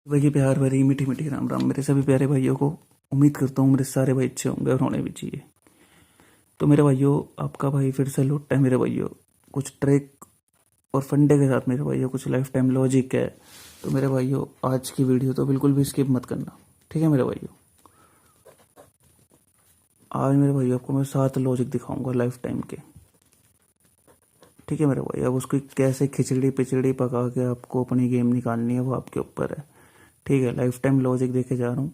भाई प्यार भरी मीठी मीठी राम राम मेरे सभी प्यारे भाइयों को। उम्मीद करता हूँ मेरे सारे भाई अच्छे होंगे और होने भी चाहिए। तो मेरे भाइयों, आपका भाई फिर से लौटा है मेरे भाइयों, कुछ ट्रिक और फंडे के साथ। मेरे भाइयों कुछ लाइफ टाइम लॉजिक है। तो मेरे भाइयों, आज की वीडियो तो बिल्कुल भी स्किप मत करना, ठीक है मेरे भाइयों। आज मेरे भाइयों आपको मैं 7 लॉजिक दिखाऊंगा लाइफ टाइम के, ठीक है मेरे भाई। अब उसकी कैसे खिचड़ी पिचड़ी पका के आपको अपनी गेम निकालनी है वो आपके ऊपर है, ठीक है। लाइफ टाइम लॉजिक देके जा रहा हूँ।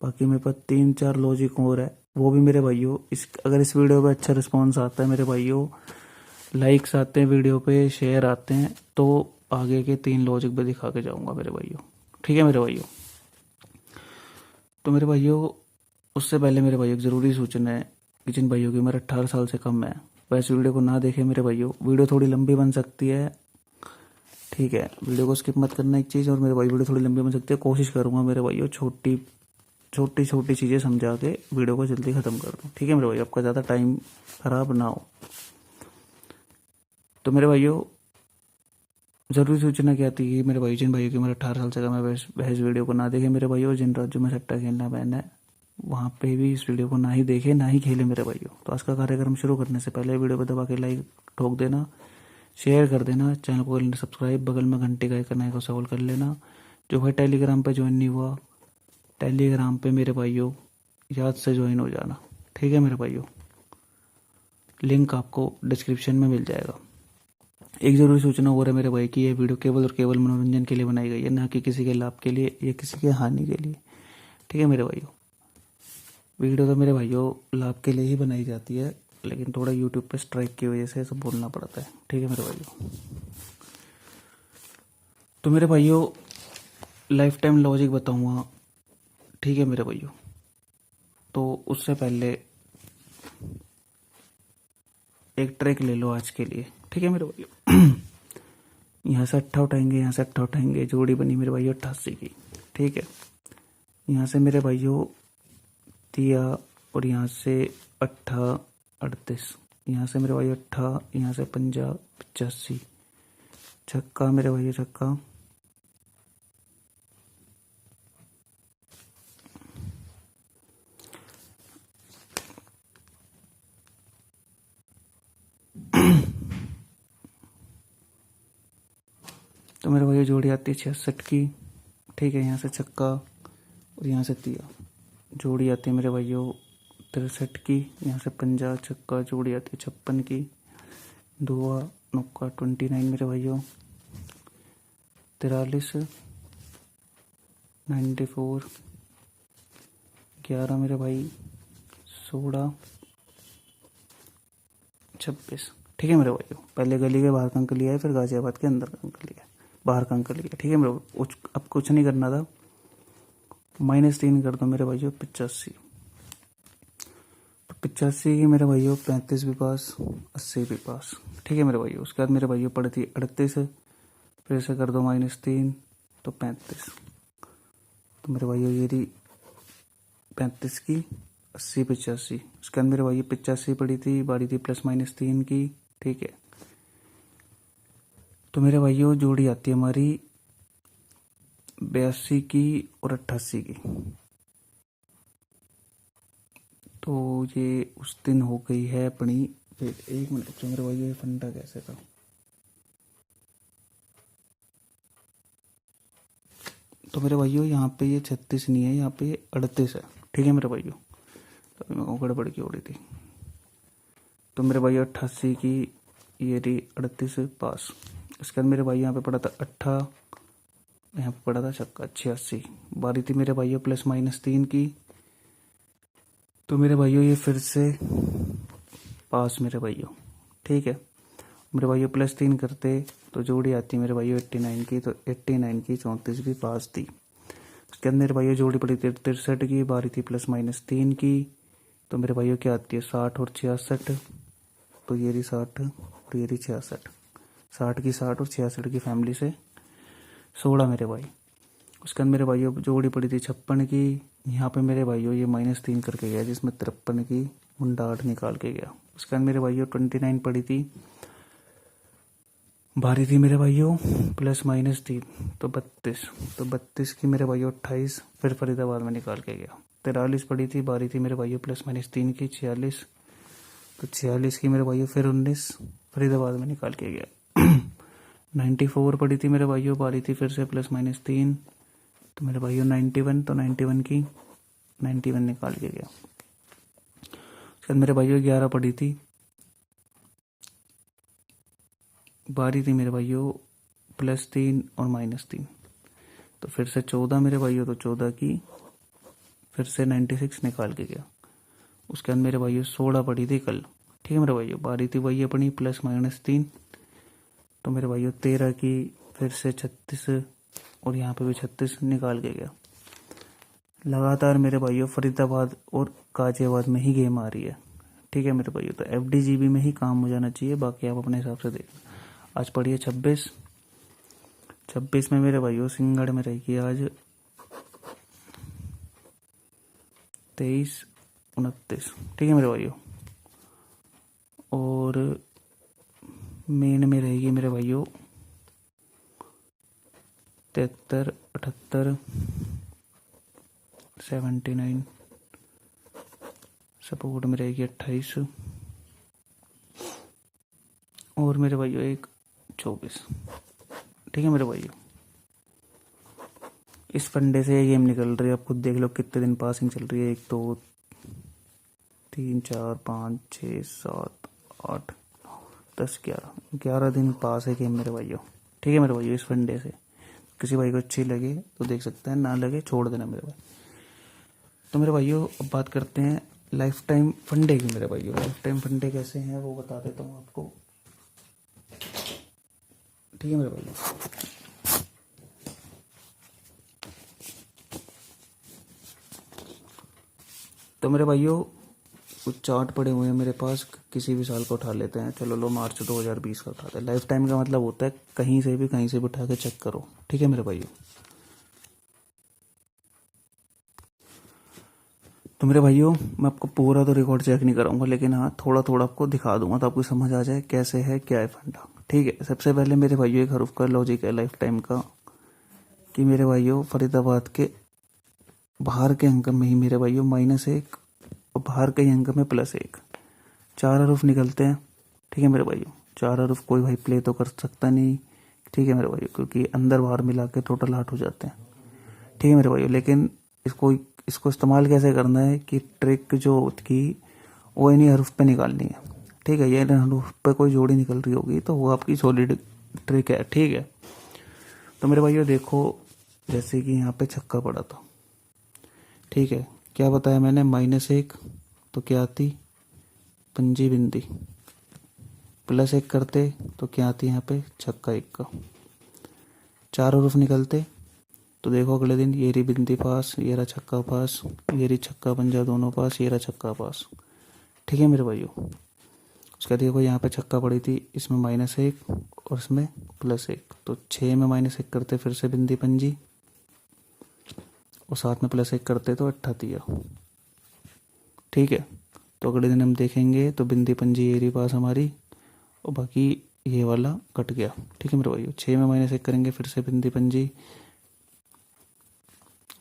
बाकी मेरे पास 3-4 लॉजिक और है, वो भी मेरे भाइयों अगर इस वीडियो पे अच्छा रिस्पॉन्स आता है मेरे भाइयों, लाइक्स आते हैं वीडियो पे, शेयर आते हैं, तो आगे के 3 लॉजिक भी दिखा के जाऊँगा मेरे भाइयों, ठीक है मेरे भाइयों। तो मेरे भाइयों, उससे पहले मेरे भाइयों एक ज़रूरी सूचना है कि जिन भाइयों की उम्र 18 साल से कम है वह इस वीडियो को ना देखें मेरे भाइयों। वीडियो थोड़ी लंबी बन सकती है, ठीक है। वीडियो को स्किप मत करना एक चीज़। और मेरे भाई, वीडियो थोड़ी लंबी बन सकती है, कोशिश करूंगा मेरे भाइयों छोटी छोटी छोटी चीज़ें समझा के वीडियो को जल्दी ख़त्म कर दूँ, ठीक है मेरे भाई, आपका ज़्यादा टाइम ख़राब ना हो। तो मेरे भाइयों, ज़रूरी सूचना क्या थी कि मेरे भाई, जिन भाइयों की उम्र 18 साल से कम है वह इस वीडियो को ना देखे मेरे भाइयों। जिन राज्यों में सट्टा खेलना बैन है वहाँ पे भी इस वीडियो को ना ही देखे ना ही खेले मेरे भाइयों। तो आज का कार्यक्रम शुरू करने से पहले वीडियो को दबा के लाइक ठोक देना, शेयर कर देना, चैनल को कर लेना सब्सक्राइब, बगल में घंटे का आइकन को सवाल कर लेना। जो भाई टेलीग्राम पे ज्वाइन नहीं हुआ, टेलीग्राम पे मेरे भाइयों याद से ज्वाइन हो जाना, ठीक है मेरे भाइयों। लिंक आपको डिस्क्रिप्शन में मिल जाएगा। एक ज़रूरी सूचना हो रहा है मेरे भाई कि यह वीडियो केवल और केवल मनोरंजन के लिए बनाई गई है, ना कि किसी के लाभ के लिए या किसी के हानि के लिए, ठीक है मेरे भाइयों। वीडियो तो मेरे भाइयों लाभ के लिए ही बनाई जाती है, लेकिन थोड़ा यूट्यूब पे स्ट्राइक की वजह से सब बोलना पड़ता है, ठीक है मेरे भाइयों। तो मेरे भाइयों, लाइफ टाइम लॉजिक बताऊंगा, ठीक है मेरे भाइयों। तो उससे पहले एक ट्रैक ले लो आज के लिए, ठीक है मेरे भाइयों। यहाँ से अट्ठा उठाएंगे, यहाँ से अट्ठा उठाएंगे, जोड़ी बनी मेरे भाइयों 88 की, ठीक है। यहाँ से मेरे भाइयों तिया, और यहाँ से अट्ठा 38, यहाँ से मेरे भाइयों अट्ठा, यहाँ से पंजा 85, छक्का मेरे भाइयों छक्का, तो मेरे भाइयों जोड़ी आती है 66 की, ठीक है। यहाँ से छक्का और यहाँ से तिया, जोड़ी आती है मेरे भाइयों 63 की। यहाँ से पंजा छक्का, जोड़ी आती है 56 की। दुआ नुक्का 29 मेरे भाइयों, 43 94, 11 मेरे भाई, 16 26, ठीक है मेरे भाइयों। पहले गली के बाहर का अंक लिया है, फिर गाजियाबाद के अंदर का अंक लिया है, बाहर का अंक लिया, ठीक है मेरे भाई। अब कुछ नहीं करना था, -3 कर दो मेरे भाइयों 85। तो 85 की मेरे भाइयों 35 भी पास, 80 भी पास, ठीक है मेरे भाइयों। उसके बाद मेरे भाइयों पड़ती 38, फिर से कर दो -3 तो 35। तो मेरे भाइयों ये रही 35 की, 80 85। उसके बाद मेरे भाइयों 85 पड़ी थी, बारी थी +-3 की, ठीक है। तो मेरे भाइयों जोड़ी आती है हमारी 82 की और 88 की। तो ये उस दिन हो गई है अपनी। फिर 1 मिनट से मेरे भाइयों ये फंडा कैसे था। तो मेरे भाइयों यहाँ पे ये 36 नहीं है, यहाँ पे 38 है, ठीक है मेरे भाइयों। तो मेरे को गड़बड़ की हो रही थी। तो मेरे भाइयों 88 की ये रही 38 पास। इसके बाद मेरे भाई यहाँ पे पड़ा था 8, यहाँ पे पड़ा था छक्का 86, बारी थी मेरे भाइयों +-3 की। तो मेरे भाइयों ये फिर से पास मेरे भाइयों, ठीक है। मेरे भाइयों +3 करते तो जोड़ी आती मेरे भाइयों 89 की, तो 89 की 34 भी पास थी। उसके अंदर मेरे भाइयों जोड़ी पड़ी थी 63 की, बारी थी +-3 की। तो मेरे भाइयों क्या आती है 60 और 66, तो ये रही 60 और ये रही 66, 60 की 60 और 66 की फैमिली से 16 मेरे भाई। उसके अंदर मेरे भाइयों जोड़ी पड़ी थी 56 की, यहाँ पे मेरे भाइयों ये -3 करके गया, जिसमें 53 की मुंडा 8 निकाल के गया। उसके बाद मेरे भाइयों 29 पड़ी थी, बारी थी मेरे भाइयों प्लस माइनस 3 तो 32, तो 32 की मेरे भाइयों 28, फिर फरीदाबाद में निकाल के गया। 43 पड़ी थी, बारी थी मेरे भाइयों प्लस माइनस 3 की 46, तो 46 की मेरे भाइयों फिर 19, फरीदाबाद में निकाल के गया। 94 पड़ी थी मेरे भाइयों, बारी थी फिर से प्लस माइनस 3, तो मेरे भाइयों 91, तो 91 की 91 निकाल के गया। उसके बाद मेरे भाइयों 11 पड़ी थी, बारी थी मेरे भाइयों प्लस 3 और माइनस 3, तो फिर से 14 मेरे भाइयों, तो 14 की फिर से 96 निकाल के गया। उसके बाद मेरे भाइयों 16 पड़ी थी कल, ठीक है मेरे भाइयों, बारी थी वही अपनी प्लस माइनस 3, तो मेरे भाइयों 13 की फिर से 36 और यहाँ पे भी 36 निकाल के गया। लगातार मेरे भाइयों फरीदाबाद और गाजियाबाद में ही गेम आ रही है, ठीक है मेरे भाइयों, तो FDGB में ही काम हो जाना चाहिए, बाकी आप अपने हिसाब से देखना। आज पड़ी है 26 में मेरे भाइयों सिंगड़ में रहेगी आज 23, 29, ठीक है मेरे भाइयों, और मेन में रहेगी मेरे भाइयों 73, 78, 79, सपोर्ट में रहेगी 28, और मेरे भाइयों एक 24, ठीक है मेरे भाइयों। इस फंडे से ये गेम निकल रही है, आप खुद देख लो कितने दिन पासिंग चल रही है, 1 2 3 4 5 6 7 8 10 11 दिन पास है गेम मेरे भाइयों, ठीक है मेरे भाइयों। इस फंडे से किसी भाई को अच्छी लगे तो देख सकते हैं, ना लगे छोड़ देना मेरे भाई। तो मेरे भाइयों अब बात करते हैं लाइफ टाइम फंडे की मेरे भाइयों। लाइफ टाइम फंडे कैसे हैं वो बता देता हूँ आपको, ठीक है मेरे भाइयों। तो मेरे भाइयों कुछ चार्ट पड़े हुए हैं मेरे पास, किसी भी साल को उठा लेते हैं, चलो लो मार्च 2020 का उठाते हैं। लाइफ टाइम का मतलब होता है कहीं से भी उठा के चेक करो, ठीक है मेरे भाइयों। तो मेरे भाइयों मैं आपको पूरा तो रिकॉर्ड चेक नहीं कराऊंगा, लेकिन हाँ थोड़ा थोड़ा आपको दिखा दूंगा तो आपको समझ आ जाए कैसे है क्या है फंडा, ठीक है। सबसे पहले मेरे भाइयों एक हरूफ का लॉजिक है लाइफ टाइम का, कि मेरे भाइयों फरीदाबाद के बाहर के अंक में ही मेरे भाइयों -1 और बाहर के अंक में +1, 4 हरूफ निकलते हैं, ठीक है मेरे भाइयों। 4 हरूफ कोई भाई प्ले तो कर सकता नहीं, ठीक है मेरे भाइयों, क्योंकि अंदर बाहर मिला के टोटल 8 हो जाते हैं, ठीक है मेरे भाइयों। लेकिन इसको इस्तेमाल कैसे करना है कि ट्रिक जो थी वो इन्हीं हरूफ पे निकालनी है, ठीक है। ये हरूफ पे कोई जोड़ी निकल रही होगी तो वो आपकी सॉलिड ट्रिक है, ठीक है। तो मेरे भाइयों देखो, जैसे कि यहाँ पे छक्का पड़ा था, ठीक है, क्या बताया मैंने -1, तो क्या आती पंजी बिंदी, +1 करते तो क्या आती यहाँ पे छक्का 1 का, 4 हरूफ निकलते तो देखो अगले दिन ये रही बिंदी पास, ये रहा छक्का पास, ये रही छक्का पंजा दोनों पास, ये रहा छक्का पास, ठीक है मेरे भाइयों। उसका देखो यहाँ पे छक्का पड़ी थी, इसमें -1 और इसमें +1, तो 6 में -1 करते फिर से बिंदी पंजी, और साथ में +1 करते तो 8 दिया, ठीक है। तो अगले दिन हम देखेंगे तो बिंदी पंजी ये रही पास हमारी, और बाकी ये वाला कट गया, ठीक है मेरे भाइयों। 6 में -1 करेंगे फिर से बिंदी पंजी,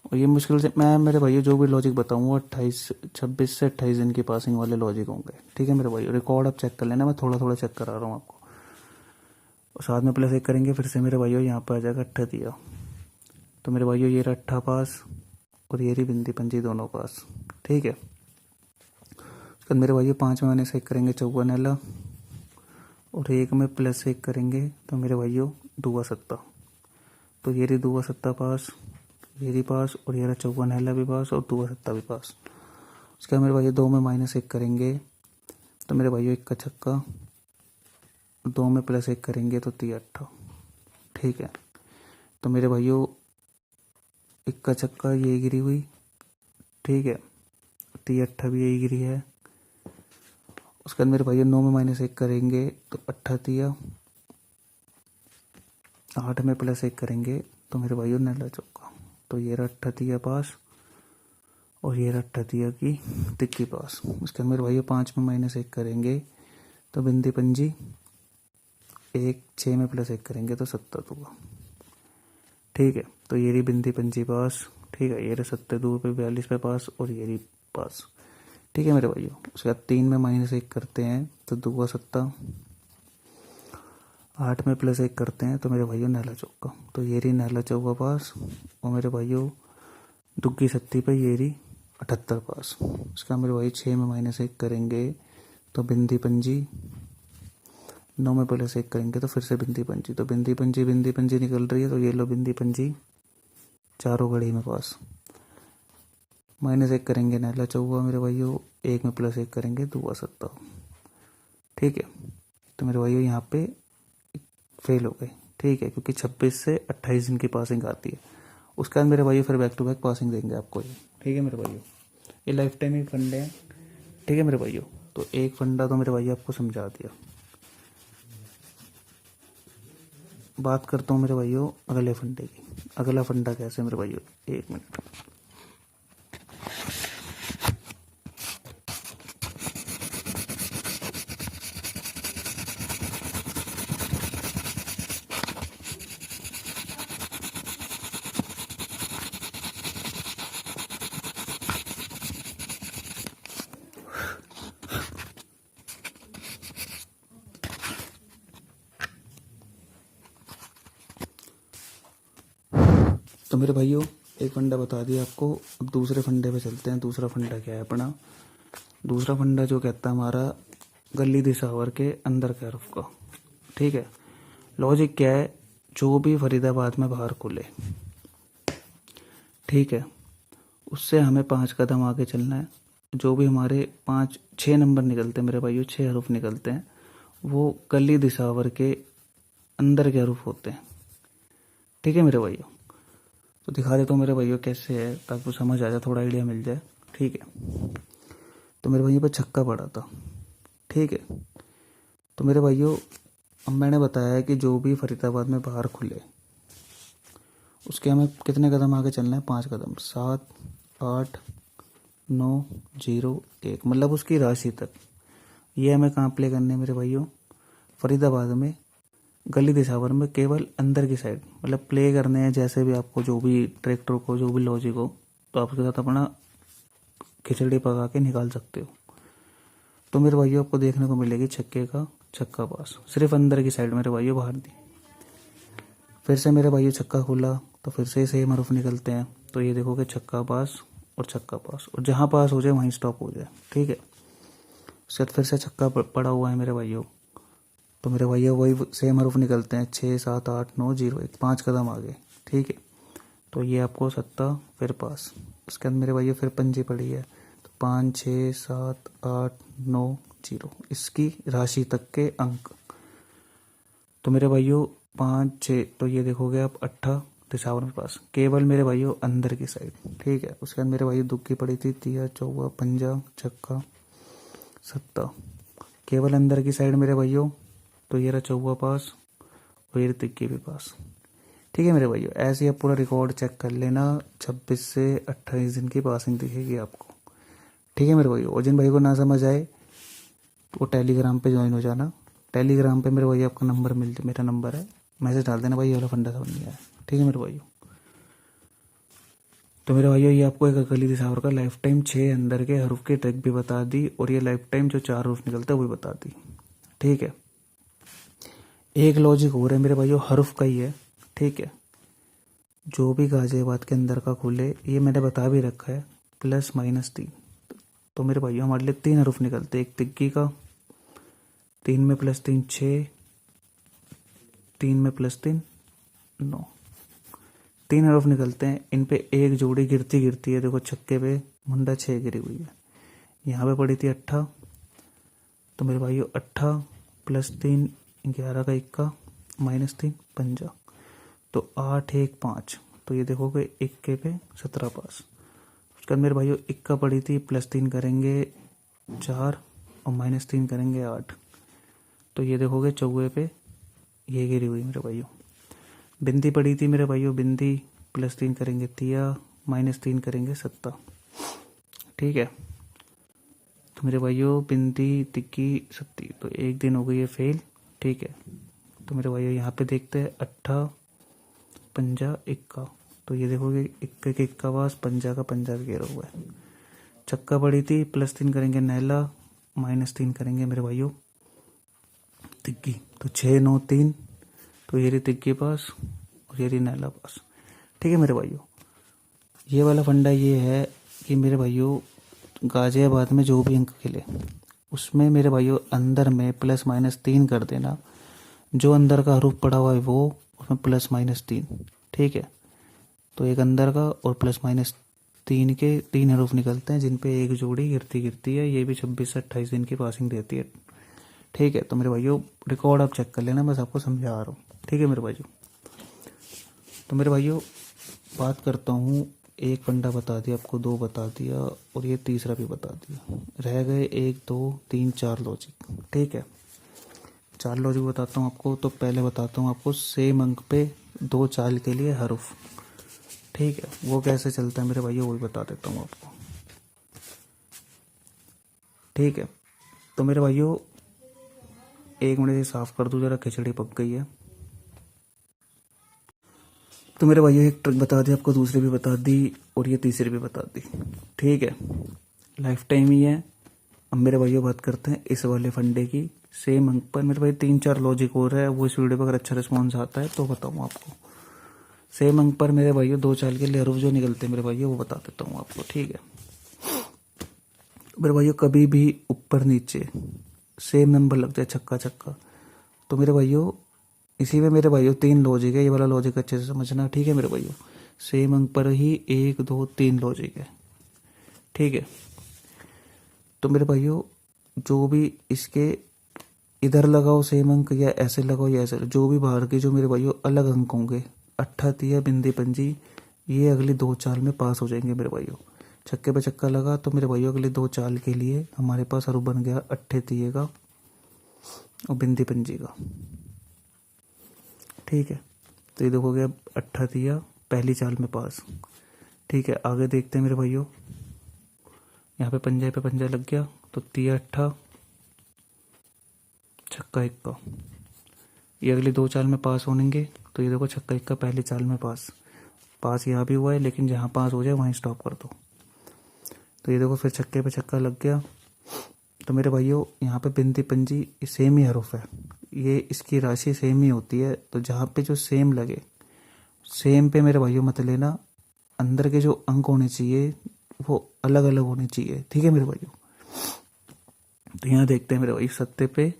और ये मुश्किल से मैं मेरे भाइयों जो भी लॉजिक बताऊंगा 26 से 28 दिन की पासिंग वाले लॉजिक होंगे, ठीक है मेरे भाइयों। रिकॉर्ड आप चेक कर लेना, मैं थोड़ा थोड़ा चेक करा रहा हूँ आपको। और साथ में +1 करेंगे फिर से मेरे भाइयों, यहाँ पर आ जाएगा 8 दिया, तो मेरे भाइयों ये रहा 8 पास, और ये रही बिंदी पंजी दोनों पास, ठीक है। उसके बाद मेरे भाइयों 5 में -1 करेंगे 54, और 1 में +1 करेंगे तो मेरे भाइयों दूआ सत्ता, तो ये रही दूआ सत्ता पास, ये रही पास, और ये रहा 54 भी पास और दूआ सत्ता भी पास। उसके बाद मेरे भाइयों 2 में -1 करेंगे तो मेरे भाइयों 1 का छक्का, 2 में +1 करेंगे तो 3 ठीक है। तो मेरे भाइयों 1 का छक्का ये गिरी हुई, ठीक है, 3 भी यही गिरी है। उसके बाद मेरे भाइयों 9 में -1 करेंगे तो 8 8 में +1 करेंगे तो मेरे भाइयों 9 चौका, तो ये रहा 8 पास, और ये रहा 8 की तिक्की पास। उसके बाद मेरे भाइयों 5 में -1 करेंगे तो बिंदी पंजी एक 6 में प्लस 1 करेंगे तो 7 दूंगा। ठीक है, तो ये रही बिंदी पंजी पास। ठीक है, ये रहे 7 2 पे 42 पे पास और ये रही पास। ठीक है मेरे भाइयों, उसके बाद 3 में -1 करते हैं तो 2 7, 8 में +1 करते हैं तो मेरे भाइयों नहला चौका। तो ये रही नहला चौका पास और मेरे भाइयों दुग्गी सत्ती पे ये रही 78 पास। उसका मेरे भाई 6 में -1 करेंगे तो बिंदी पंजी, 9 में +1 करेंगे तो फिर से बिंदी पंजी। तो बिंदी पंजी निकल रही है, तो ये लो बिंदी पंजी चारों घड़ी में पास। -1 करेंगे नहला चौका मेरे भाइयों, 1 में +1 करेंगे 2 7। ठीक है, तो मेरे भाइयों यहाँ पे फेल हो गए। ठीक है, क्योंकि 26 से 28 दिन की पासिंग आती है। उसके बाद मेरे भाइयों फिर बैक टू बैक पासिंग देंगे आपको ये। ठीक है मेरे भाइयों, ये लाइफ टाइम ही फंडे हैं। ठीक है मेरे भाइयों, तो एक फंडा तो मेरे भाई आपको समझा दिया। बात करता हूँ मेरे भाइयों अगले फंडे की। अगला फंडा कैसे मेरे भाइयों, 1 मिनट। तो मेरे भाइयों एक फंडा बता दिया आपको, अब दूसरे फंडे पे चलते हैं। दूसरा फंडा क्या है अपना? दूसरा फंडा जो कहता है हमारा गली दिसावर के अंदर के हरफ का। ठीक है, लॉजिक क्या है? जो भी फरीदाबाद में बाहर खुले, ठीक है, उससे हमें 5 कदम आगे चलना है। जो भी हमारे 6 नंबर निकलते हैं मेरे भाइयों, 6 हरूफ निकलते हैं, वो गली दिसावर के अंदर के हरूफ होते हैं। ठीक है मेरे भाइयों, तो दिखा देता हूँ मेरे भाइयों कैसे है, ताकि वो समझ आ जाए, थोड़ा आइडिया मिल जाए। ठीक है, तो मेरे भाइयों पर छक्का पड़ा था। ठीक है, तो मेरे भाइयों अब मैंने बताया है कि जो भी फरीदाबाद में बाहर खुले, उसके हमें कितने कदम आगे चलना है? 5 कदम। 7 8 9 0 1, मतलब उसकी राशि तक। ये हमें कहाँ प्ले करने हैं मेरे भाइयों? फरीदाबाद में गली दिसावर में, केवल अंदर की साइड, मतलब प्ले करने हैं। जैसे भी आपको जो भी ट्रैक्टर को, जो भी लॉजिक हो, तो आपके साथ अपना खिचड़ी पका के निकाल सकते हो। तो मेरे भाइयों आपको देखने को मिलेगी छक्के का छक्का पास, सिर्फ अंदर की साइड मेरे भाइयों, बाहर दी। फिर से मेरे भाइयों छक्का खोला तो फिर से सेम हरूफ निकलते हैं। तो ये देखोगे छक्का पास और छक्का पास, और जहाँ पास हो जाए वहीं स्टॉप हो जाए। ठीक है, उसके बाद फिर से छक्का पड़ा हुआ है मेरे भाइयों, तो मेरे भैया वही सेम हरूफ निकलते हैं। 6 7 8 9 0 1, 5 कदम आगे। ठीक है, तो ये आपको सत्ता फिर पास। उसके बाद मेरे भैया फिर पंजी पड़ी है, तो 5 6 7 8 9 0, इसकी राशि तक के अंक। तो मेरे भाइयों 5 6, तो ये देखोगे आप 8 दिशावर में पास, केवल मेरे भाइयों अंदर की साइड। ठीक है, उसके बाद मेरे भाइयों दुक्की पड़ी थी 3 4 पंजा छक्का सत्ता, केवल अंदर की साइड मेरे भाइयों। तो ये रहा चौवा पास और ये तिक्की भी पास। ठीक है मेरे भाइयों, ऐसे ही आप पूरा रिकॉर्ड चेक कर लेना। 26 से 28 दिन की पासिंग दिखेगी आपको। ठीक है मेरे भाइयों, और जिन भाई को ना समझ आए तो वो टेलीग्राम पे ज्वाइन हो जाना। टेलीग्राम पे मेरे भाई आपका नंबर मेरा नंबर है, मैसेज डाल देना भाई, ये वाला फंडा समझ नहीं आया। ठीक है मेरे भाइयों, तो मेरे भाइयों ये आपको एक अकली दिसावर का लाइफ टाइम 6 अंदर के हरूफ की ट्रिक भी बता दी, और ये लाइफ टाइम जो 4 हरूफ निकलते हैं वो भी बता दी। ठीक है, एक लॉजिक हो रहा है मेरे भाइयों, हर्फ का ही है। ठीक है, जो भी गाजियाबाद के अंदर का खुले, ये मैंने बता भी रखा है, +- 3। तो मेरे भाइयों हमारे लिए 3 हरूफ निकलते हैं। एक तिग्गी का, 3 में +3 6, 3 में +3 9, 3 हरूफ निकलते हैं। इन पे एक जोड़ी गिरती गिरती है, देखो छक्के पे मुंडा 6 गिरी हुई है, यहाँ पे पड़ी थी 8। तो मेरे भाइयों 8 +3 11 का इक्का -3 पंजा, तो 8 1 5, तो ये देखोगे इक्के पे 17 पास। उसके बाद मेरे भाइयों इक्का पड़ी थी, +3 करेंगे 4 और -3 करेंगे 8, तो ये देखोगे चौवे पे ये गिरी हुई मेरे भाइयों। बिंदी पड़ी थी मेरे भाइयों, बिंदी +3 करेंगे 3, -3 करेंगे 7। ठीक है, तो मेरे भाइयों बिंदी तिक्की सत्ती, तो एक दिन हो गई है फेल। ठीक है, तो मेरे भाइयों यहाँ पे देखते हैं 8 पंजा इक्का। तो ये देखोगे इक्के के इक्का पास, पंजा का पंजा भी घेरा हुआ है। चक्का पड़ी थी, +3 करेंगे नैला, -3 करेंगे मेरे भाइयों तिग्गी। तो 6 9 3, तो ये रही तिग्गी पास और ये रही नैला पास। ठीक है मेरे भाइयों, ये वाला फंडा ये है कि मेरे भाइयों गाजियाबाद में जो भी अंक खेले उसमें मेरे भाइयों अंदर में +-3 कर देना। जो अंदर का हरूफ पड़ा हुआ है वो उसमें +-3। ठीक है, तो एक अंदर का और +-3 के 3 हरूफ निकलते हैं जिन पे एक जोड़ी गिरती है। ये भी 26 से 28 दिन की पासिंग देती है। ठीक है, तो मेरे भाइयों रिकॉर्ड आप चेक कर लेना, बस आपको समझा रहा हूँ। ठीक है मेरे भाइयों, तो मेरे भाइयों बात करता हूँ। एक फंडा बता दिया आपको, 2 बता दिया और ये तीसरा भी बता दिया। रह गए 1 2 3 4 लॉजिक। ठीक है, 4 लॉजिक बताता हूँ आपको। तो पहले बताता हूँ आपको सेम अंक पे 2 चाल के लिए हरूफ। ठीक है, वो कैसे चलता है मेरे भाइयों वो भी बता देता हूँ आपको। ठीक है, तो मेरे भाइयों 1 मिनट ये साफ कर दूँ जरा, खिचड़ी पक गई है। तो मेरे भाइयों एक ट्रिक बता दी आपको, दूसरी भी बता दी और ये तीसरी भी बता दी। ठीक है, लाइफ टाइम ही है। अब मेरे भाइयों बात करते हैं इस वाले फंडे की। सेम अंक पर मेरे भाई 3 4 लॉजिक हो रहा है, वो इस वीडियो पर अगर अच्छा रिस्पॉन्स आता है तो बताऊँ आपको। सेम अंक पर मेरे भाइयों 2 चाल के लिए हरूफ जो निकलते हैं मेरे भाइयों वो बता देता हूँ आपको। ठीक है, मेरे भाइयों कभी भी ऊपर नीचे सेम नंबर लग जाए छक्का छक्का, तो मेरे भाइयों इसी में मेरे भाइयों 3 लॉजिक है। ये वाला लॉजिक अच्छे से समझना। ठीक है मेरे भाइयों, सेम अंक पर ही 1 2 3 लॉजिक है। ठीक है, तो मेरे भाइयों जो भी इसके इधर लगाओ सेम अंक या ऐसे लगाओ या ऐसे, जो भी बाहर के जो मेरे भाइयों अलग अंक होंगे, 8 तिया बिंदी पंजी, ये अगली 2 चाल में पास हो जाएंगे मेरे भाइयों। छक्के पे छक्का लगा तो मेरे भाइयों अगली 2 चाल के लिए हमारे पास हरूफ बन गया 8 तिये का और बिंदी पंजी का। ठीक है, तो ये देखोगे अब 8 तिया पहली चाल में पास। ठीक है, आगे देखते हैं मेरे भाइयों। यहाँ पे पंजा लग गया तो तिया 8 छक्का इक्का, ये अगली 2 चाल में पास होंगे। तो ये देखो छक्का इक्का पहली चाल में पास यहाँ भी हुआ है, लेकिन जहाँ पास हो जाए वहीं स्टॉप कर दो। तो ये देखो फिर छक्के पे छक्का लग गया। तो मेरे भाइयों यहाँ पे बिंदी पंजी सेम ही हरूफ है, ये इसकी राशि सेम ही होती है। तो जहाँ पे जो सेम लगे, सेम पे मेरे भाइयों मत लेना, अंदर के जो अंक होने चाहिए वो अलग अलग होने चाहिए। ठीक है मेरे भाइयों, तो यहाँ देखते हैं मेरे भाई सत्ते पे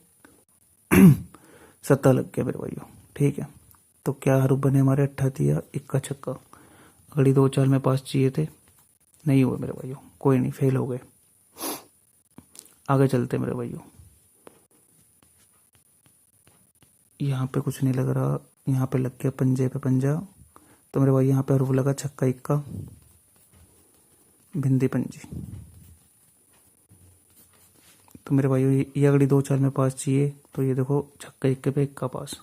सत्ता लग गया मेरे भाइयों। ठीक है, तो क्या हरूफ बने हमारे 8 तिया इक्का छक्का। अगली 2 चाल में पास चाहिए थे, नहीं हुए मेरे भाइयों, कोई नहीं, फेल हो गए। आगे चलते मेरे भाइयों, यहाँ पे कुछ नहीं लग रहा, यहाँ पे लग गया पंजे पे पंजा। तो मेरे भाई यहाँ पे हरूफ लगा छक्का इक्का बिंदी पंजी। तो मेरे भाइयों ये अगली 2 चाल में पास चाहिए, तो ये देखो छक्का इक्के पे इक्का पास।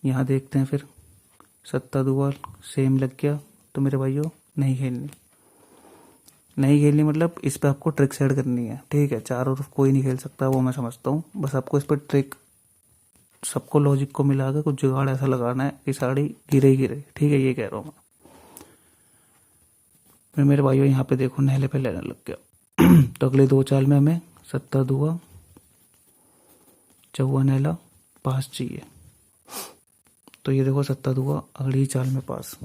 यहाँ देखते हैं फिर सत्ता दुआ सेम लग गया। तो मेरे भाइयों नहीं खेलनी मतलब इस पे आपको ट्रिक्स ऐड करनी है। ठीक है, 4 हरूफ कोई नहीं खेल सकता, वो मैं समझता हूँ, बस आपको इस पर ट्रिक सबको लॉजिक को मिला के कुछ जुगाड़ ऐसा लगाना है कि साड़ी गिरे ही गिरे। ठीक है, ये कह रहा हूँ मैं। फिर मेरे भाइयों यहाँ पे देखो नहले पे लेने लग गया। तो अगले 2 चाल में हमें सत्ता दुआ चौवा नहला पास चाहिए। तो ये देखो सत्ता दुआ अगली चाल में पास,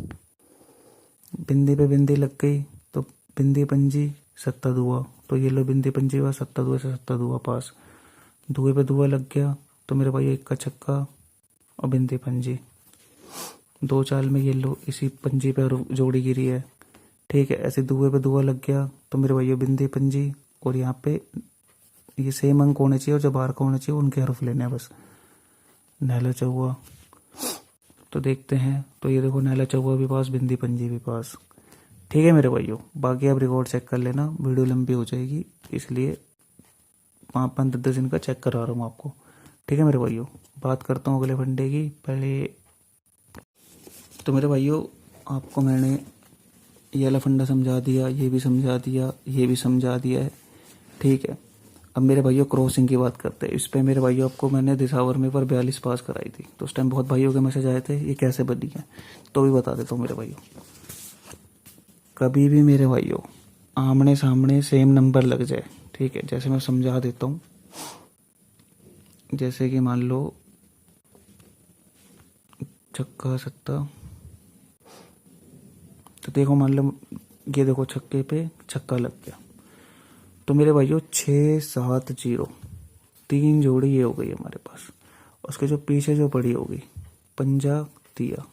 बिंदी पे बिंदी लग गई तो बिंदी पंजी सत्ता दुआ। तो ये लो बिंदी पंजी हुआ, सत्ता दुआ से सत्ता दुआ पास, दुए पे दुआ लग गया। तो मेरे भाई इक्का छक्का और बिंदी पंजी, 2 चाल में ये लो इसी पंजी पे जोड़ी गिरी है। ठीक है, ऐसे दुए पे दुआ लग गया। तो मेरे भाई बिंदी पंजी और यहाँ पे ये सेम अंक होने चाहिए और जो बाहर का होना चाहिए उनके हरूफ लेने हैं बस। नैला चौवा, तो देखते हैं। तो ये देखो नैला चौवा भी पास, बिंदी पंजी भी पास। ठीक है मेरे भाइयों, बाकी आप रिकॉर्ड चेक कर लेना, वीडियो लंबी हो जाएगी इसलिए 5 10 दिन का चेक करा रहा हूँ आपको। ठीक है मेरे भाइयों, बात करता हूँ अगले फंडे की। पहले तो मेरे भाइयों आपको मैंने ये वाला फंडा समझा दिया, ये भी समझा दिया, ये भी समझा दिया है। ठीक है, अब मेरे भाइयों क्रॉसिंग की बात करते हैं। इस पे मेरे भाइयों आपको मैंने दिसावर में पर 42 पास कराई थी, तो उस टाइम बहुत भाइयों के मैसेज आए थे ये कैसे बनी है, तो भी बता देता हूँ मेरे भाइयों। कभी भी मेरे भाइयों आमने सामने सेम नंबर लग जाए, ठीक है, जैसे मैं समझा देता हूँ। जैसे कि मान लो छक्का सत्ता, तो देखो मान लो ये देखो छक्के पे छक्का लग गया, तो मेरे भाइयों 6-7-0 तीन जोड़ी ये हो गई हमारे पास। उसके जो पीछे जो पड़ी होगी पंजा तिया,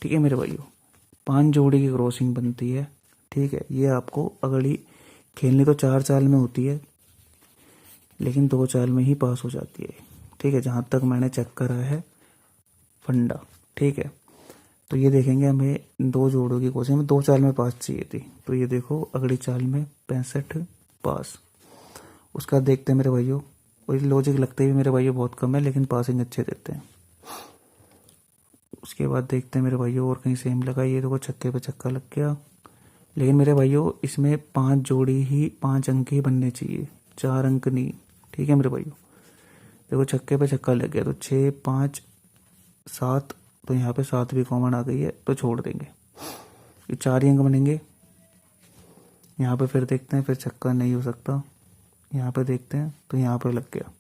ठीक है मेरे भाइयों, 5 जोड़ी की क्रॉसिंग बनती है, ठीक है। ये आपको अगली खेलनी तो 4 चाल में होती है, लेकिन 2 चाल में ही पास हो जाती है, ठीक है, जहाँ तक मैंने चेक करा है फंडा, ठीक है। तो ये देखेंगे हमें 2 जोड़ों की क्रॉसिंग में 2 चाल में पास चाहिए थी, तो ये देखो अगली चाल में 65 पास। उसका देखते हैं मेरे भाइयों, वही लॉजिक लगते भी मेरे भाइयों बहुत कम है, लेकिन पासिंग अच्छे देते हैं। उसके बाद देखते हैं मेरे भाइयों और कहीं सेम लगा, ये देखो छक्के पे छक्का लग गया, लेकिन मेरे भाइयों इसमें 5 जोड़ी ही 5 अंक ही बनने चाहिए, 4 अंक नहीं, ठीक है मेरे भाइयों। देखो छक्के पे छक्का लग गया, तो 6-5-7, तो यहाँ पे 7 भी कॉमन आ गई है, तो छोड़ देंगे, ये 4 ही अंक बनेंगे। यहाँ पे फिर देखते हैं, फिर छक्का नहीं हो सकता, यहाँ पे देखते हैं तो यहाँ पे लग गया,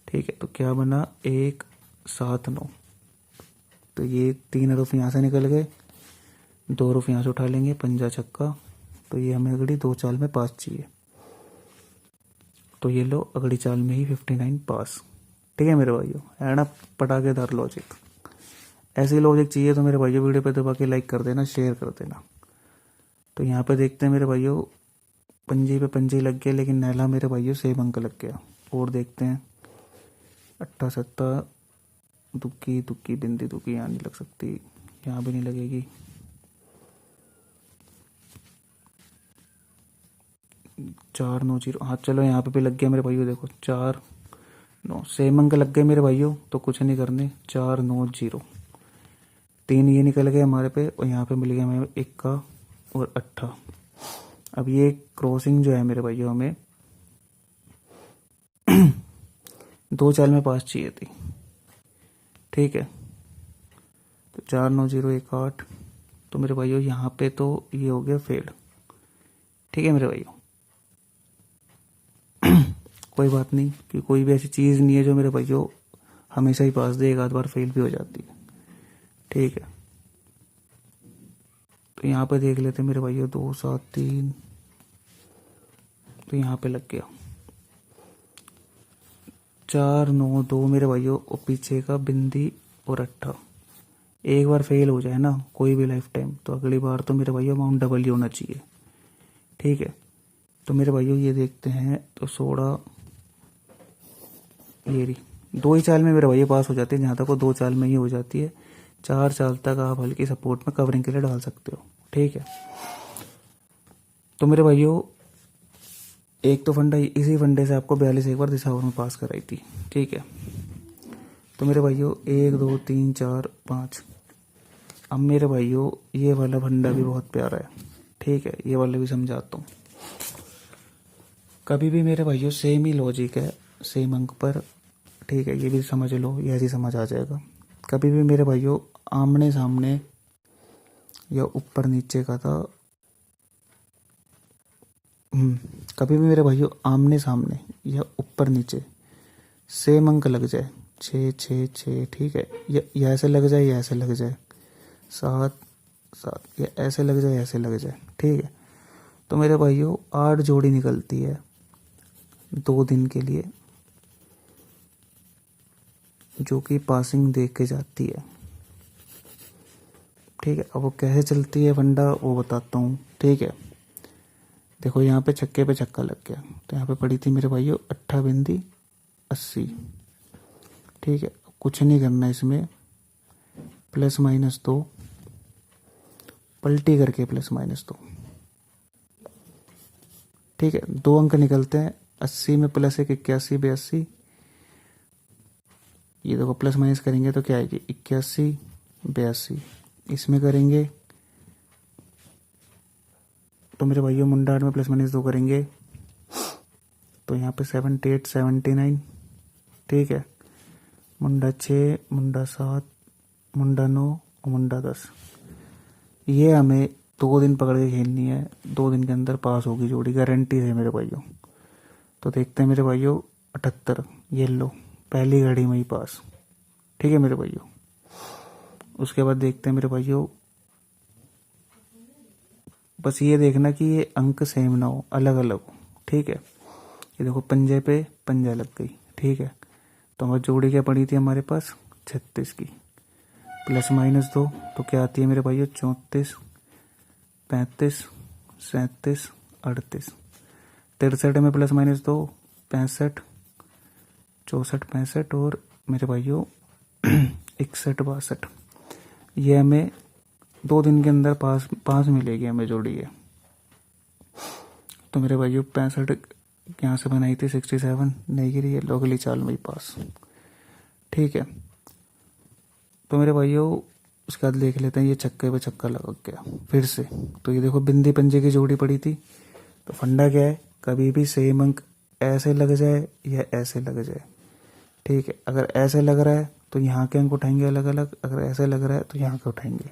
ठीक है। तो क्या बना 1-7-9, तो ये 3 रुफ यहाँ से निकल गए, 2 रुफ यहाँ से उठा लेंगे, पंजा छक्का, तो ये हमें अगली 2 चाल में पास चाहिए, तो ये लो अगली चाल में ही 59 पास, ठीक है मेरे भाइयों, है ना पटाखेदार लॉजिक। ऐसी लॉजिक चाहिए तो मेरे भाइयों वीडियो पे दबा के लाइक कर देना, शेयर कर देना। तो यहाँ पे देखते हैं मेरे भाइयों, पंजे पे पंजे लग गया, लेकिन नैला मेरे भाइयों सेम अंक लग गया। और देखते हैं 8-7 दुक्की दुक्की बिंदी दुक्की यहाँ नहीं लग सकती, यहाँ भी नहीं लगेगी, 4-9-0, हाँ चलो यहाँ पे भी लग गया मेरे भाइयों, देखो 4-9 सेम अंक लग गए मेरे भाइयों, तो कुछ नहीं करने, 4-9-0 3 ये निकल गए हमारे पे, और यहाँ पे मिल गया हमें 1 और 8। अब ये क्रॉसिंग जो है मेरे भाइयों हमें 2 चाल में पास चाहिए थी, ठीक है। तो 4-9-0-1-8, तो मेरे भाइयों यहाँ पे तो ये हो गया फेल, ठीक है मेरे भाइयों। कोई बात नहीं कि कोई भी ऐसी चीज़ नहीं है जो मेरे भाइयों हमेशा ही पास दे, एक आध बार फेल भी हो जाती है, ठीक है। तो यहाँ पे देख लेते मेरे भाइयों 2-7-3, तो यहाँ पे लग गया 4-9-2 मेरे भाइयों, और पीछे का बिंदी और 8। एक बार फेल हो जाए ना कोई भी लाइफ टाइम, तो अगली बार तो मेरे भाइयों अमाउंट डबल ही होना चाहिए, ठीक है। तो मेरे भाइयों ये देखते हैं, तो 16 ये रही 2 ही चाल में मेरे भाइयों पास हो जाते हैं, जहाँ तक वो 2 चाल में ही हो जाती है, 4 चाल तक आप हल्की सपोर्ट में कवरिंग के लिए डाल सकते हो, ठीक है। तो मेरे भाइयों एक तो फंडा, इसी फंडे से आपको 42 एक बार दिसावर में पास कराई थी, ठीक है। तो मेरे भाइयों 1 2 3 4 5, अब मेरे भाइयों ये वाला फंडा भी बहुत प्यारा है, ठीक है, ये वाला भी समझाता हूँ। कभी भी मेरे भाइयों सेम ही लॉजिक है, सेम अंक पर, ठीक है, ये भी समझ लो, ये ऐसी समझ आ जाएगा। कभी भी मेरे भाइयों आमने सामने या ऊपर नीचे का था, कभी भी मेरे भाइयों आमने सामने या ऊपर नीचे सेम अंक लग जाए, 6-6-6, ठीक है, या ऐसे लग जाए या ऐसे लग जाए, 7-7, या ऐसे लग जाए ऐसे लग जाए, ठीक है। तो मेरे भाइयों 8 जोड़ी निकलती है 2 दिन के लिए, जो कि पासिंग देख के जाती है, ठीक है। अब वो कैसे चलती है फंडा वो बताता हूँ, ठीक है। देखो यहाँ पे छक्के पे छक्का लग गया, तो यहाँ पे पड़ी थी मेरे भाइयों 8 बिंदी 80, ठीक है। कुछ नहीं करना इसमें, +-2 पलटी करके +-2, ठीक है। 2 अंक निकलते हैं, 80 में +1 81 82, ये देखो प्लस माइनस करेंगे तो क्या आएगी 81 82, इसमें करेंगे तो मेरे भाइयों मुंडार में +-2 करेंगे तो यहाँ पे 78 79, ठीक है। मुंडा 6, मुंडा 7, मुंडा 9 और मुंडा 10। ये हमें 2 दिन पकड़ के खेलनी है, 2 दिन के अंदर पास होगी जोड़ी, गारंटी है मेरे भाइयों। तो देखते हैं मेरे भाइयों, 78 ये लो, पहली घड़ी में ही पास, ठीक है मेरे भाइयों। उसके बाद देखते हैं मेरे भाइयों, बस ये देखना कि ये अंक सेम ना हो, अलग अलग हो, ठीक है। ये देखो पंजे पे पंजा लग गई, ठीक है। तो हमारी जोड़ी क्या पड़ी थी हमारे पास, 36 की, ±2 तो क्या आती है मेरे भाइयों, 34 35 37 38। 63 में ±2 65 64 65 और मेरे भाइयों 61 62। ये हमें 2 दिन के अंदर पास पास मिलेगी हमें जोड़ी है। तो मेरे भाइयों 65 यहाँ से बनाई थी, 67 नहीं गिरी, ये लोगली चाल में ही पास, ठीक है। तो मेरे भाइयों उसके बाद देख लेते हैं, ये छक्के पे छक्का लगा गया फिर से। तो ये देखो बिंदी पंजे की जोड़ी पड़ी थी। तो फंडा क्या है, कभी भी सेम अंक ऐसे लग जाए या ऐसे लग जाए, ठीक है। अगर ऐसे लग रहा है तो यहाँ के अंक उठाएंगे अलग अलग, अगर ऐसे लग रहा है तो यहाँ के उठाएंगे,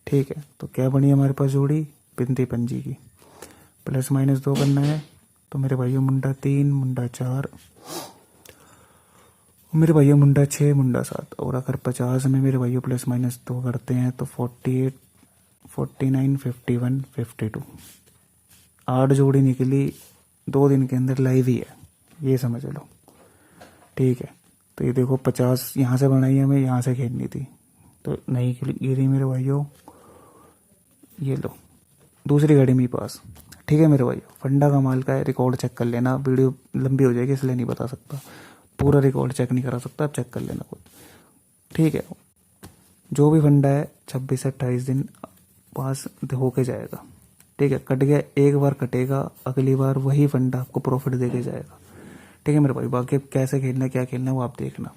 ठीक है। तो क्या बनी हमारे पास जोड़ी, बिंदी पंजी की, ±2 करना है। तो मेरे भाइयों मुंडा 3 मुंडा 4, मेरे भाइयों मुंडा 6 मुंडा 7, और अगर 50 में मेरे भाइयों ±2 करते हैं तो 48 49 51 52। 8 जोड़ी निकली 2 दिन के अंदर, लाइव ही है, ये समझ लो, ठीक है। तो ये देखो 50 यहाँ से बनाई हमें, यहाँ से खेलनी थी तो नहीं गिरी मेरे भाइयों। ये लो दूसरी घड़ी में ही पास, ठीक है मेरे भाइयों। फंडा कमाल का है, रिकॉर्ड चेक कर लेना, वीडियो लंबी हो जाएगी इसलिए नहीं बता सकता, पूरा रिकॉर्ड चेक नहीं करा सकता, आप चेक कर लेना खुद, ठीक है। जो भी फंडा है 26 से 28 दिन पास होके जाएगा, ठीक है। कट गया एक बार कटेगा, अगली बार वही फंडा आपको प्रॉफिट देके जाएगा, ठीक है मेरे भाई। बाकी कैसे खेलना है क्या खेलना है वो आप देखना।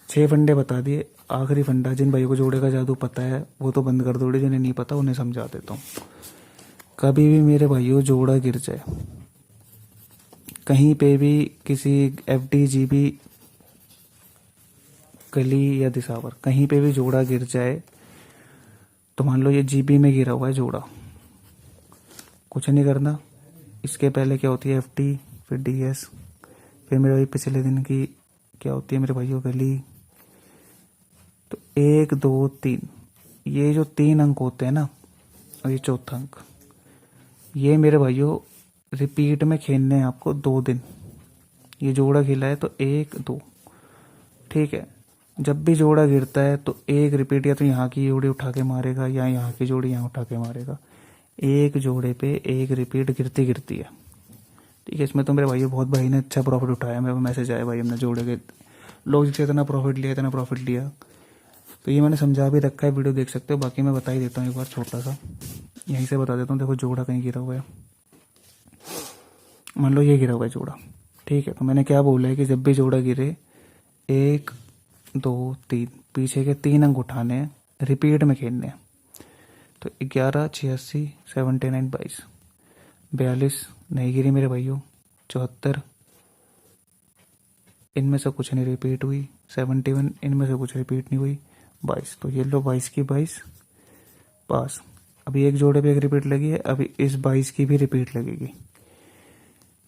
6 फंडे बता दिए, आखिरी फंडा जिन भाइयों को जोड़े का जादू पता है वो तो बंद कर दो, जिन्हें नहीं पता उन्हें समझा देता हूँ। कभी भी मेरे भाइयों जोड़ा गिर जाए कहीं पे भी, किसी FD GB गली या दिसावर कहीं पे भी जोड़ा गिर जाए, तो मान लो ये GB में गिरा हुआ है जोड़ा, कुछ नहीं करना। इसके पहले क्या होती है FD, फिर DS, फिर मेरे भाई पिछले दिन की क्या होती है मेरे भाइयों गली। तो 1 2 3, ये जो 3 अंक होते हैं ना, और ये चौथा अंक, ये मेरे भाइयों रिपीट में खेलने हैं आपको 2 दिन। ये जोड़ा खेला है तो 1 2, ठीक है। जब भी जोड़ा गिरता है तो एक रिपीट या तो यहाँ की जोड़ी उठा के मारेगा या यहाँ की जोड़ी यहाँ उठा के मारेगा, एक जोड़े पे एक रिपीट गिरती गिरती है, ठीक है। इसमें तो मेरे भाइयों बहुत भाई ने अच्छा प्रॉफिट उठाया, मेरे को मैसेज आया भाई हमने जोड़े के लॉजिक से इतना प्रॉफिट लिया इतना प्रॉफिट लिया। तो ये मैंने समझा भी रखा है, वीडियो देख सकते हो। बाकी मैं बता ही देता हूँ एक बार छोटा सा, यहीं से बता देता हूँ। देखो जोड़ा कहीं गिरा हुआ है, मान लो ये गिरा हुआ है जोड़ा, ठीक है। तो मैंने क्या बोला है कि जब भी जोड़ा गिरे 1 2 3 पीछे के 3 अंक उठाने हैं, रिपीट में खेलने हैं। तो 11 86 79 22 42 नहीं गिरी मेरे भाइयों, 74 इनमें से कुछ नहीं रिपीट हुई, 71 इनमें से कुछ रिपीट नहीं हुई, 22। तो ये लो 22 की 22 पास। अभी एक जोड़े पे एक रिपीट लगी है, अभी इस 22 की भी रिपीट लगेगी।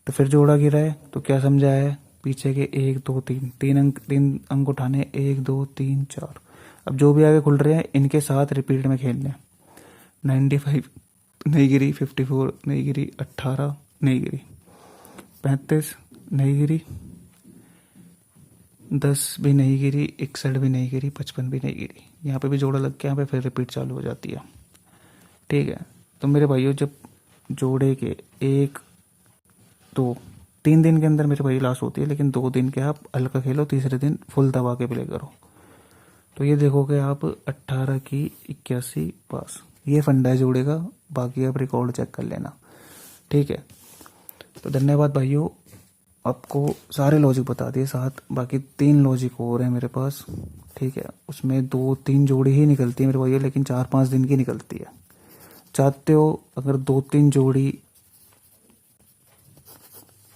तो फिर जोड़ा गिरा है तो क्या समझा है, पीछे के 1 2 3 तीन अंक उठाने, 1 2 3 4। अब जो भी आगे खुल रहे हैं इनके साथ रिपीट में खेलने। 95 नहीं गिरी, 54 नहीं गिरी, 18 नहीं गिरी, 35 नहीं गिरी, 10 भी नहीं गिरी, 61 भी नहीं गिरी, 55 भी नहीं गिरी। यहाँ पे भी जोड़ा लग के यहाँ पे फिर रिपीट चालू हो जाती है, ठीक है। तो मेरे भाइयों जब जोड़े के 1 2 3 दिन के अंदर मेरे भाई लास्ट होती है, लेकिन 2 दिन के आप हल्का खेलो, तीसरे दिन फुल दबा के प्ले करो। तो ये देखोगे आप 18 की 81 पास, ये फंडा है जोड़े का। बाकी आप रिकॉर्ड चेक कर लेना, ठीक है। तो धन्यवाद भाइयों, आपको सारे लॉजिक बता दिए साथ, बाकी 3 लॉजिक और हैं मेरे पास, ठीक है। उसमें 2 3 जोड़ी ही निकलती है मेरे भाइयों, लेकिन 4 5 दिन की निकलती है। चाहते हो अगर 2 3 जोड़ी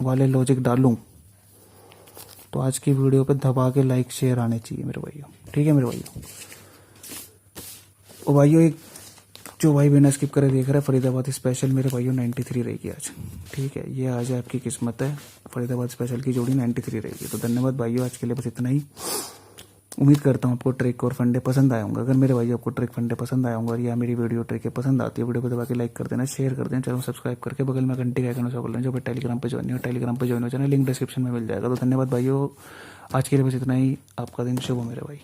वाले लॉजिक डालूं तो आज की वीडियो पे दबा के लाइक शेयर आने चाहिए मेरे भाइयों। ठीक है मेरे भाइयों। और भाइयों एक जो भाई बिना स्किप करे देख रहा है, फरीदाबाद स्पेशल मेरे भाइयों 93 रहेगी आज। ठीक है, ये आज आपकी किस्मत है, फरीदाबाद स्पेशल की जोड़ी 93 रहेगी। तो धन्यवाद भाइयों, आज के लिए बस इतना ही। उम्मीद करता हूँ आपको ट्रिक और फंडे पसंद आए होंगे। अगर मेरे भाई आपको ट्रिक फंडे पसंद आए होंगे और या मेरी वीडियो ट्रिक पसंद आती है, वीडियो को दबा के लाइक कर देना, शेयर कर देना, चैनल सब्सक्राइब करके बगल में घंटी का आइकन उसे बोल लेना। जो भाई टेलीग्राम पे ज्वाइन हो, टेलीग्राम पे ज्वाइन हो जाना, लिंक डिस्क्रिप्शन में मिल जाएगा। तो धन्यवाद भाइयों, आज के लिए बस इतना ही। आपका दिन शुभ हो मेरे भाई।